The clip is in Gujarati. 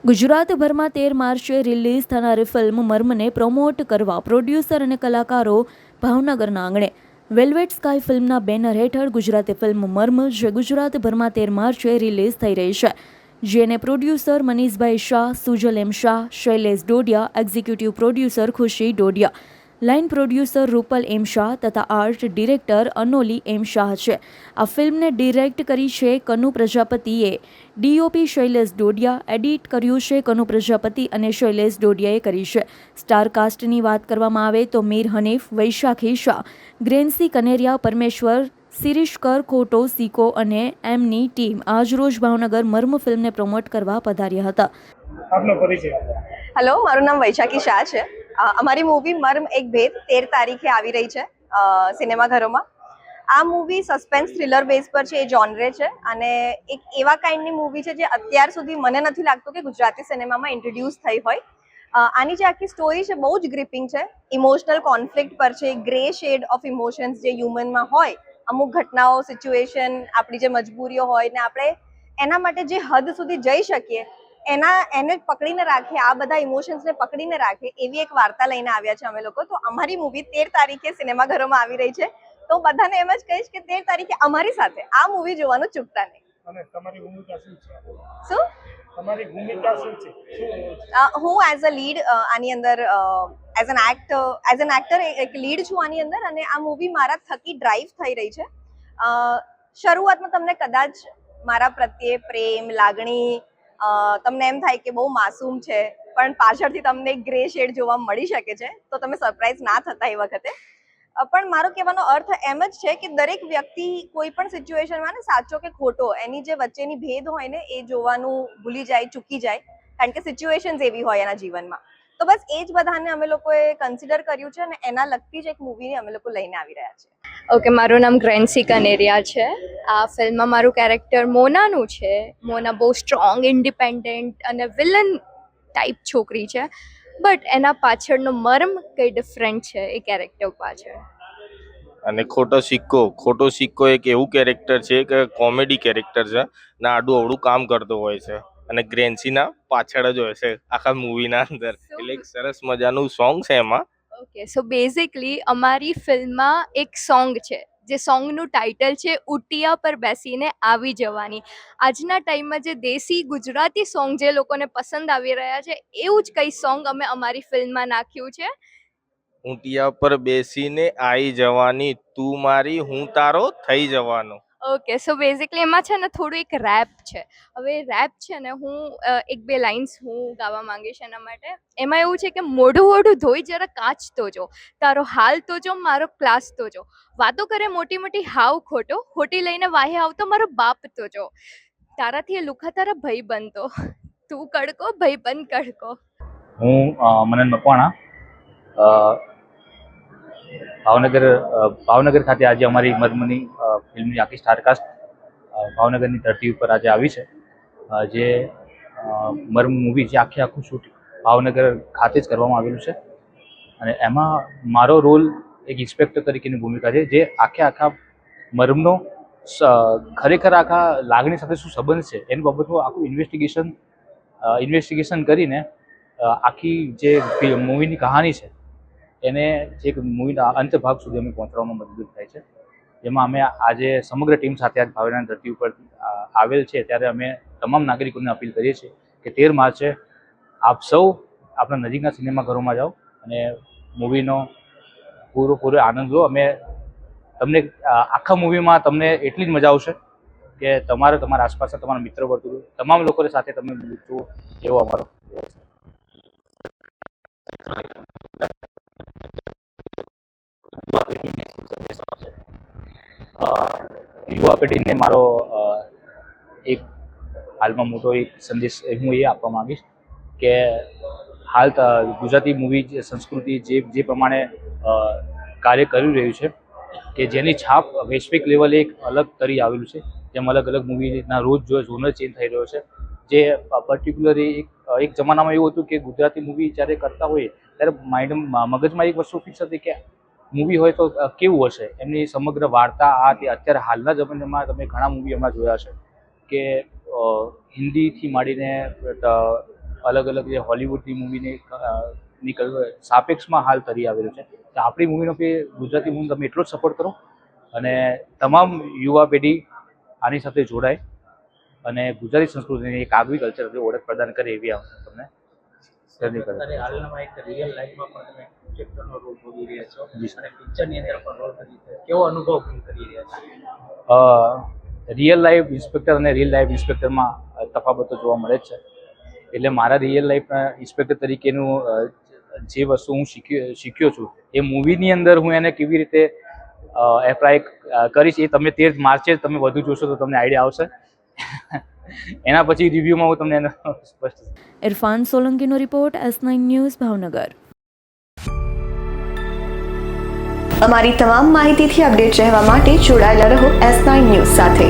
ગુજરાતભરમાં 13 માર્ચે રિલીઝ થનારી ફિલ્મ મર્મને પ્રમોટ કરવા પ્રોડ્યુસર અને કલાકારો ભાવનગરના આંગણે. વેલ્વેટ સ્કાય ફિલ્મના બેનર હેઠળ ગુજરાતી ફિલ્મ મર્મ, જે ગુજરાતભરમાં 13 માર્ચે રિલીઝ થઈ રહી છે, જેને પ્રોડ્યુસર મનીષભાઈ શાહ, સુજલ એમ શાહ, શૈલેષ ડોડિયા, એક્ઝિક્યુટિવ પ્રોડ્યુસર ખુશી ડોડિયા, લાઇન પ્રોડ્યુસર રૂપલ એમ શાહ તથા આર્ટ ડિરેક્ટર અનોલી એમ શાહ છે. આ ફિલ્મને ડિરેક્ટ કરી છે કનુ પ્રજાપતિએ, ડીઓપી શૈલેષ ડોડિયા, એડિટ કર્યું છે કનુ પ્રજાપતિ અને શૈલેષ ડોડિયાએ કરી છે. સ્ટાર કાસ્ટની વાત કરવામાં આવે તો મીર હનીફ, વૈશાખી શાહ, ગ્રેન્સી કનેરિયા, પરમેશ્વર, શિરીષકર, ખોટો સિકો અને એમની ટીમ આજરોજ ભાવનગર મર્મ ફિલ્મને પ્રમોટ કરવા પધાર્યા હતા. આપનો પરિચય. હેલો, મારું નામ વૈશાખી શાહ છે. અમારી મૂવી મર્મ એક ભેદ 13 તારીખે આવી રહી છે સિનેમાઘરોમાં. આ મૂવી સસ્પેન્સ થ્રિલર બેઝ પર છે, એ જોનરે છે અને એક એવા કાઇન્ડની મૂવી છે જે અત્યાર સુધી મને નથી લાગતું કે ગુજરાતી સિનેમામાં ઇન્ટ્રોડ્યુસ થઈ હોય. આની જે આખી સ્ટોરી છે બહુ જ ગ્રિપિંગ છે, ઇમોશનલ કોન્ફ્લિક્ટ પર છે, ગ્રે શેડ ઓફ ઇમોશન્સ જે હ્યુમનમાં હોય, અમુક ઘટનાઓ, સિચ્યુએશન, આપણી જે મજબૂરીઓ હોય ને આપણે એના માટે જે હદ સુધી જઈ શકીએ એને પકડીને રાખે, આ બધા ઇમોશન્સને પકડીને રાખે, એવી એક વાર્તા લઈને આવ્યા છે અમે લોકો. તો અમારી મૂવી 13 તારીખે સિનેમાઘરોમાં આવી રહી છે, તો બધાને એમ જ કહીશ કે 13 તારીખે અમારી સાથે આ મૂવી જોવાનું ચૂકતા નહીં. અને તમારી ભૂમિકા શું છે? શું તમારી ભૂમિકા શું છે? હું એઝ અ લીડ આની અંદર એઝ એન એક્ટર એક લીડ છું આની અંદર, અને આ મૂવી મારા થકી ડ્રાઈવ થઈ રહી છે. શરૂઆતમાં તમને કદાચ મારા પ્રત્યે પ્રેમ, લાગણી, તમને એમ થાય કે બહુ માસૂમ છે, પણ પાછળથી તમને ગ્રે શેડ જોવા મળી શકે છે, તો તમે સરપ્રાઈઝ ના થતા એ વખતે. પણ મારો કહેવાનો અર્થ એમ જ છે કે દરેક વ્યક્તિ કોઈ પણ સિચ્યુએશનમાં ને સાચો કે ખોટો એની જે વચ્ચેની ભેદ હોય ને એ જોવાનું ભૂલી જાય, ચૂકી જાય, કારણ કે સિચ્યુએશન્સ એવી હોય એના જીવનમાં. તો બસ એ જ બધાને અમે લોકોએ કન્સિડર કર્યું છે અને એના લગતી જ એક મૂવીને અમે લોકો લઈને આવી રહ્યા છીએ. ઓકે, મારું નામ ગ્રેન્સી કનેરિયા છે. આ ફિલ્મમાં મારું કેરેક્ટર મોનાનું છે. મોના બહુ સ્ટ્રોંગ, ઇન્ડિપેન્ડન્ટ અને વિલન ટાઈપ છોકરી છે, બટ એના પાછળનો મર્મ કંઈ ડિફરન્ટ છે એ કેરેક્ટર પાછળ. અને ખોટો સિક્કો એક એવું કેરેક્ટર છે કે કોમેડી કેરેક્ટર છે ને આડું અવળું કામ કરતો હોય છે અને ગ્રેન્સીના પાછળ જ હોય છે આખા મૂવીના અંદર. એટલે એક સરસ મજાનું સોંગ છે એમાં. ઓકે, સો બેઝિકલી અમારી ફિલ્મમાં એક સોંગ છે, જે સોંગનું ટાઇટલ છે ઉટિયા પર બેસીને આવી જવાની. આજના ટાઈમમાં જે દેશી ગુજરાતી સોંગ જે લોકોને પસંદ આવી રહ્યા છે, એવું જ કંઈ સોંગ અમે અમારી ફિલ્મમાં નાખ્યું છે. ઊંટિયા પર બેસીને આઈ જવાની, તું મારી હું તારો થઈ જવાનો. ઓકે, સો બેઝિકલી એમાં છે ને થોડું એક રેપ છે. હવે રેપ છે ને હું એક બે લાઇન્સ હું ગાવા માંગીશ એના માટે. એમાં એવું છે કે મોઢું વોઢું ધોઈ જરા કાચ તો જો, તારો હાલ તો જો, મારો ક્લાસ તો જો, વાતો કરે મોટી મોટી હાવ ખોટો, ખોટી લઈને વાહે આવતો મારો બાપ તો જો, તારાથી એ લુખા તારા ભાઈ બનતો, તું કડકો ભાઈ બન કડકો. હું મનન મકવાણા, ભાવનગર ખાતે આજે અમારી મર્મની ફિલ્મની આખી સ્ટારકાસ્ટ ભાવનગરની ધરતી ઉપર આજે આવી છે. જે મર્મ મૂવી જે આખું શૂટ ભાવનગર ખાતે જ કરવામાં આવેલું છે અને એમાં મારો રોલ એક ઇન્સ્પેક્ટર તરીકેની ભૂમિકા છે, જે આખા મર્મનો ખરેખર આખા લાગણી સાથે શું સંબંધ છે એની બાબતનું આખું ઇન્વેસ્ટિગેશન કરીને આખી જે મૂવીની કહાની છે એને એક મૂવીના અંત ભાગ સુધી અમે પહોંચવામાં મદદરૂપ થાય છે. જેમાં અમે આજે સમગ્ર ટીમ સાથે આજ ભાવનગરની ધરતી ઉપર આવેલ છે, ત્યારે અમે તમામ નાગરિકોને અપીલ કરીએ છીએ કે 13 માર્ચે આપ સૌ આપણા નજીકના સિનેમાઘરોમાં જાઓ અને મૂવીનો પૂરો આનંદ લો. અમે તમને આખા મૂવીમાં તમને એટલી જ મજા આવશે કે તમારા આસપાસના તમારા મિત્ર વર્તુળ તમામ લોકો સાથે તમે જુઓ, એવો અમારો યુવા પેઢીને મારો એક હાલમાં મોટો એક સંદેશ હું એ આપવા માંગીશ કે હાલ ગુજરાતી મૂવી સંસ્કૃતિ જે પ્રમાણે કાર્ય કરી રહ્યું છે કે જેની છાપ વૈશ્વિક લેવલે એક અલગ તરી આવેલું છે, જેમ અલગ મૂવીના રોજ ઝોનર ચેન્જ થઈ રહ્યો છે. જે પર્ટિક્યુલરલી એક જમાનામાં એવું હતું કે ગુજરાતી મૂવી જ્યારે કરતા હોઈએ ત્યારે મગજમાં એક વસ્તુ ફિક્સ હતી કે મૂવી હોય તો કેવું હશે, એમની સમગ્ર વાર્તા આ તે. અત્યારે હાલના જમાનામાં તમે ઘણા મૂવી હમણાં જોયા છે કે હિન્દીથી માંડીને અલગ અલગ જે હોલિવૂડની મૂવીને સાપેક્ષમાં હાલ તરી આવેલું છે. તો આપણી મૂવીનો કે ગુજરાતી મૂવી તમે એટલો જ સપોર્ટ કરો અને તમામ યુવા પેઢી આની સાથે જોડાય અને ગુજરાતી સંસ્કૃતિની એક આગવી કલ્ચર ઓળખ પ્રદાન કરે એવી તમને અત્યારે હાલમાં એક રિયલ લાઈફમાં પણ તમે કેરેક્ટરનો રોલ ભજવી રહ્યા છો અને પિક્ચરની અંદર પણ રોલ કરી છે. કેવો અનુભવ કરી રહ્યા છો? રિયલ લાઈફ ઇન્સ્પેક્ટર અને રિયલ લાઈફ ઇન્સ્પેક્ટરમાં તફાવતો જોવા મળે જ છે. એટલે મારા રિયલ લાઈફ ઇન્સ્પેક્ટર તરીકેનું જે વસ્તુ હું શીખ્યો છું એ મૂવીની અંદર હું એને કેવી રીતે એપ્લાય કરીશ એ તમે 13 માર્ચે જ તમે વધુ જોશો તો તમને આઈડિયા આવશે. એના પછી રિવ્યૂમાં હું તમને સ્પષ્ટ. ઇરફાન સોલંકીનો રિપોર્ટ, S9 ન્યૂઝ, ભાવનગર. અમારી તમામ માહિતીથી અપડેટ રહેવા માટે જોડાયેલા રહો S9 ન્યૂઝ સાથે.